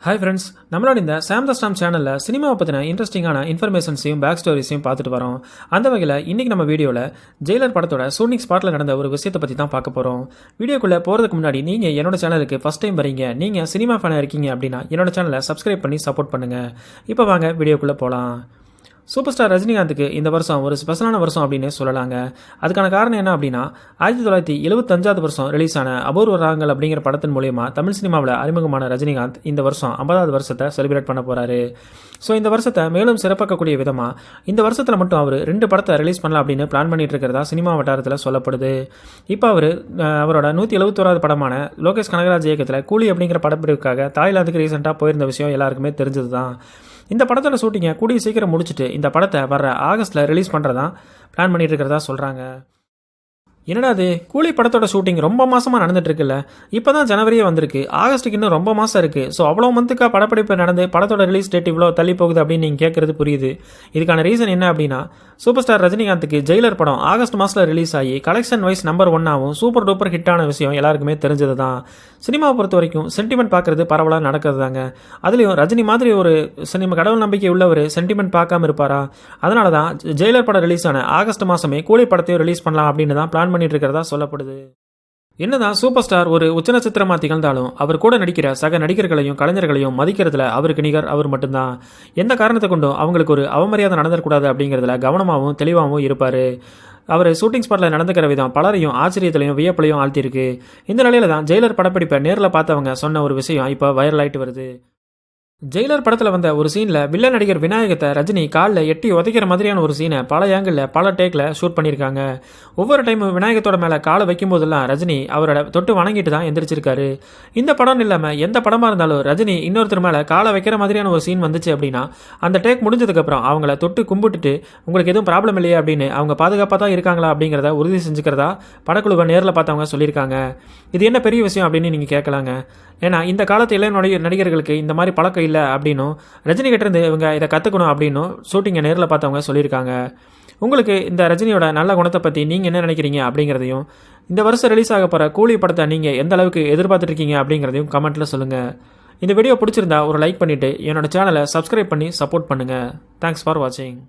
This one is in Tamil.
ஹாய் ஃப்ரெண்ட்ஸ், நம்மளோட இந்த சாம் த ஸ்டாம் சேனலில் சினிமாவை பற்றின இன்ட்ரெஸ்டிங்கான இன்ஃபர்மேஷன்ஸையும் பேக் ஸ்டோரிஸையும் பார்த்துட்டு வரோம். அந்த வகையில் இன்றைக்கி நம்ம வீடியோவில் ஜெயிலர் படத்தோட ஷூட்டிங் ஸ்பாட்டில் நடந்த ஒரு விஷயத்தை பற்றி தான் பார்க்க போகிறோம். வீடியோக்குள்ளே போகிறதுக்கு முன்னாடி நீங்கள் என்னோட சேனலுக்கு ஃபஸ்ட் டைம் வரீங்க, நீங்கள் சினிமா ஃபேனாக இருக்கீங்க அப்படின்னா என்னோட சேனலை சப்ஸ்கிரைப் பண்ணி சப்போர்ட் பண்ணுங்கள். இப்போ வாங்க வீடியோக்குள்ளே போகலாம். சூப்பர் ஸ்டார் ரஜினிகாந்துக்கு இந்த வருஷம் ஒரு ஸ்பெஷலான வருஷம் அப்படின்னு சொல்லலாங்க. அதுக்கான காரணம் என்ன அப்படின்னா 1975 வருஷம் ரிலீஸ் ஆன அபூர்வ ராகங்கள் அப்படிங்கிற படத்தின் மூலயமா தமிழ் சினிமாவில் அறிமுகமான ரஜினிகாந்த் இந்த வருஷம் 50வது வருஷத்தை செலிப்ரேட் பண்ண போகிறாரு. ஸோ இந்த வருஷத்தை மேலும் சிறப்பாக்கக்கூடிய விதமாக இந்த வருஷத்தில் மட்டும் அவர் 2 படத்தை ரிலீஸ் பண்ணலாம் அப்படின்னு பிளான் பண்ணிட்டு இருக்கிறதா சினிமா வட்டாரத்தில் சொல்லப்படுது. இப்போ அவரோட 171வது படமான லோகேஷ் கனகராஜ் இயக்கத்தில் கூலி அப்படிங்கிற படப்பிடிப்புக்காக தாய்லாந்துக்கு ரீசெண்டாக போயிருந்த விஷயம் எல்லாருக்குமே தெரிஞ்சது தான். இந்த படத்தோட ஷூட்டிங்கை கூடிய சீக்கிரம் முடிச்சுட்டு இந்த படத்தை வர்ற ஆகஸ்ட்டில் ரிலீஸ் பண்ணுறதா பிளான் பண்ணிட்டு இருக்கிறதா சொல்கிறாங்க. என்னடா அது, கூலி படத்தோட ஷூட்டிங் ரொம்ப மாதமாக நடந்துட்டு இருக்குல்ல, இப்போ தான் ஜனவரியே வந்திருக்கு, ஆகஸ்ட்டுக்கு இன்னும் ரொம்ப மாதம் இருக்குது. ஸோ அவ்வளோ மந்த்துக்காக படப்பிடிப்பு நடந்து படத்தோட ரிலீஸ் டேட் இவ்வளோ தள்ளி போகுது அப்படின்னு நீங்கள் கேட்குறது புரியுது. இதுக்கான ரீசன் என்ன அப்படின்னா, சூப்பர் ஸ்டார் ரஜினிகாந்துக்கு ஜெயிலர் படம் ஆகஸ்ட் மாதத்தில் ரிலீஸ் ஆகி collection wise number 1 super duper ஹிட்டான விஷயம் எல்லாருக்குமே தெரிஞ்சது தான். சினிமாவை பொறுத்த வரைக்கும் சென்டிமெண்ட் பார்க்குறது பரவலாக நடக்கிறது தாங்க. அதுலேயும் ரஜினி மாதிரி ஒரு சினிமா கடவுள் நம்பிக்கை உள்ளவர் சென்டிமெண்ட் பார்க்காம இருப்பாரா? அதனால தான் ஜெயிலர் படம் ரிலீஸ் ஆன ஆகஸ்ட் மாதமே கூலி படத்தையும் ரிலீஸ் பண்ணலாம் அப்படின்னு தான் பிளான் பண்ணிட்டு இருக்கிறதா சொல்லப்படுது. என்னதான் சூப்பர் ஸ்டார் ஒரு உச்ச நட்சத்திரமா திகழ்ந்தாலும் அவர் கூட நடிக்கிற சக நடிகர்களையும் கலைஞர்களையும் மதிக்கிறதுல அவருக்கு நிகர் அவர் மட்டும்தான். எந்த காரணத்தை கொண்டும் அவங்களுக்கு ஒரு அவமரியாதை நடந்துடக்கூடாது அப்படிங்கிறதுல கவனமாகவும் தெளிவாகவும் இருப்பார். அவர் ஷூட்டிங் ஸ்பாட்டில் நடந்துக்கிற விதம் பலரையும் ஆச்சரியத்திலையும் வியப்பிலையும் ஆழ்த்திருக்கு. இந்த நிலையில தான் ஜெயிலர் படப்பிடிப்பை நேரில் பார்த்தவங்க சொன்ன ஒரு விஷயம் இப்போ வைரல் ஆகிட்டு வருது. ஜெயிலர் படத்தில் வந்த ஒரு சீனில் வில்லன் நடிகர் விநாயகத்தை ரஜினி காலில் எட்டி உதைக்கிற மாதிரியான ஒரு சீனை பல ஆங்கிளில் பல டேக்கில் ஷூட் பண்ணியிருக்காங்க. ஒவ்வொரு டைமும் விநாயகத்தோட மேலே காலை வைக்கும் போதெல்லாம் ரஜினி அவரோட தொட்டு வணங்கிட்டு தான் எந்திரிச்சிருக்காரு. இந்த படம் இல்லாமல் எந்த படமாக இருந்தாலும் ரஜினி இன்னொருத்தர் மேலே காலை வைக்கிற மாதிரியான ஒரு சீன் வந்துச்சு அப்படின்னா அந்த டேக் முடிஞ்சதுக்கப்புறம் அவங்கள தொட்டு கும்பிட்டுட்டு உங்களுக்கு எதுவும் ப்ராப்ளம் இல்லையா அப்படின்னு அவங்க பாதுகாப்பாக தான் இருக்காங்களா அப்படிங்கிறத உறுதி செஞ்சுக்கிறதா படக்குழுவை நேரில் பார்த்தவங்க சொல்லியிருக்காங்க. இது என்ன பெரிய விஷயம் அப்படின்னு நீங்கள் கேட்கலாங்க. ஏன்னா இந்த காலத்து இளைய நடிகர்களுக்கு இந்த மாதிரி பழக்கம் இல்லை அப்படின்னும் ரஜினி கிட்டேருந்து இவங்க இதை கற்றுக்கணும் அப்படின்னும் ஷூட்டிங்கை நேரில் பார்த்தவங்க சொல்லியிருக்காங்க. உங்களுக்கு இந்த ரஜினியோட நல்ல குணத்தை பற்றி நீங்கள் என்ன நினைக்கிறீங்க அப்படிங்கிறதையும், இந்த வருஷம் ரிலீஸ் ஆக போகிற கூலி படத்தை நீங்கள் எந்த அளவுக்கு எதிர்பார்த்துருக்கீங்க அப்படிங்கிறதையும் கமெண்ட்டில் சொல்லுங்கள். இந்த வீடியோ பிடிச்சிருந்தா ஒரு லைக் பண்ணிவிட்டு என்னோட சேனலை சப்ஸ்கிரைப் பண்ணி சப்போர்ட் பண்ணுங்கள். தேங்க்ஸ் ஃபார் வாட்சிங்.